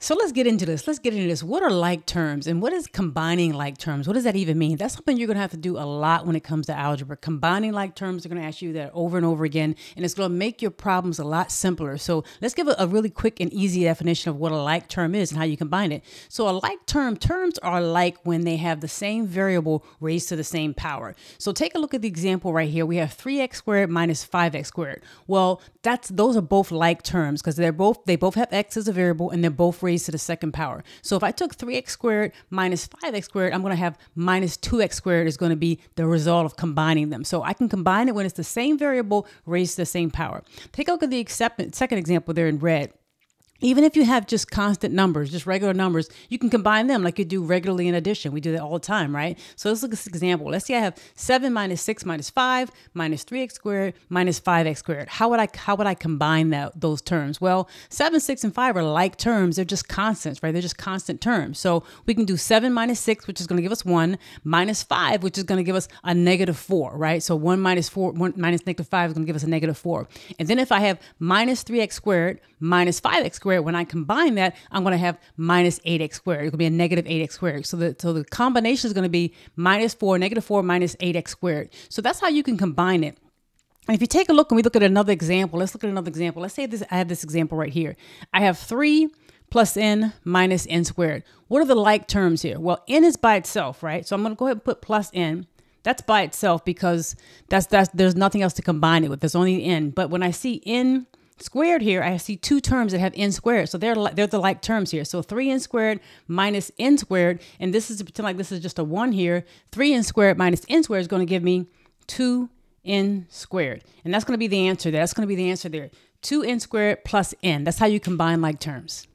So let's get into this. Let's get into this. What are like terms and what is combining like terms? What does that even mean? That's something you're going to have to do a lot when it comes to algebra. Combining like terms, they're going to ask you that over and over again, and it's going to make your problems a lot simpler. So let's give a really quick and easy definition of what a like term is and how you combine it. So a like terms are like when they have the same variable raised to the same power. So take a look at the example right here. We have 3x squared minus 5x squared. Well, those are both like terms because they both have x as a variable and they're both raised to the second power. So if I took 3x squared minus 5x squared, I'm going to have minus 2x squared is going to be the result of combining them. So I can combine it when it's the same variable raised to the same power. Take a look at the second example there in red. Even if you have just constant numbers, just regular numbers, you can combine them like you do regularly in addition. We do that all the time, right? So let's look at this example. Let's say I have 7 minus 6 minus 5 minus 3x squared minus 5x squared. How would I combine those terms? Well, 7, 6, and 5 are like terms. They're just constants, right? They're just constant terms. So we can do 7 minus 6, which is going to give us 1, minus 5, which is going to give us a negative 4, right? So 1 minus negative 5 is going to give us a negative 4. And then if I have minus 3x squared minus 5x squared, when I combine that, I'm going to have minus 8x squared. It's going to be a negative 8x squared. So the combination is going to be minus 4, negative 4, minus 8x squared. So that's how you can combine it. And if you take a look and we look at another example, let's look at another example. Let's say I have this example right here. I have 3 plus n minus n squared. What are the like terms here? Well, n is by itself, right? So I'm going to go ahead and put plus n. That's by itself because there's nothing else to combine it with. There's only n. But when I see n squared here, I see two terms that have n squared. So they're the like terms here. So 3n squared minus n squared. And this is to pretend like this is just a 1 here. 3n squared minus n squared is going to give me 2n squared. And that's going to be the answer there. That's going to be the answer there. 2n squared plus n. That's how you combine like terms.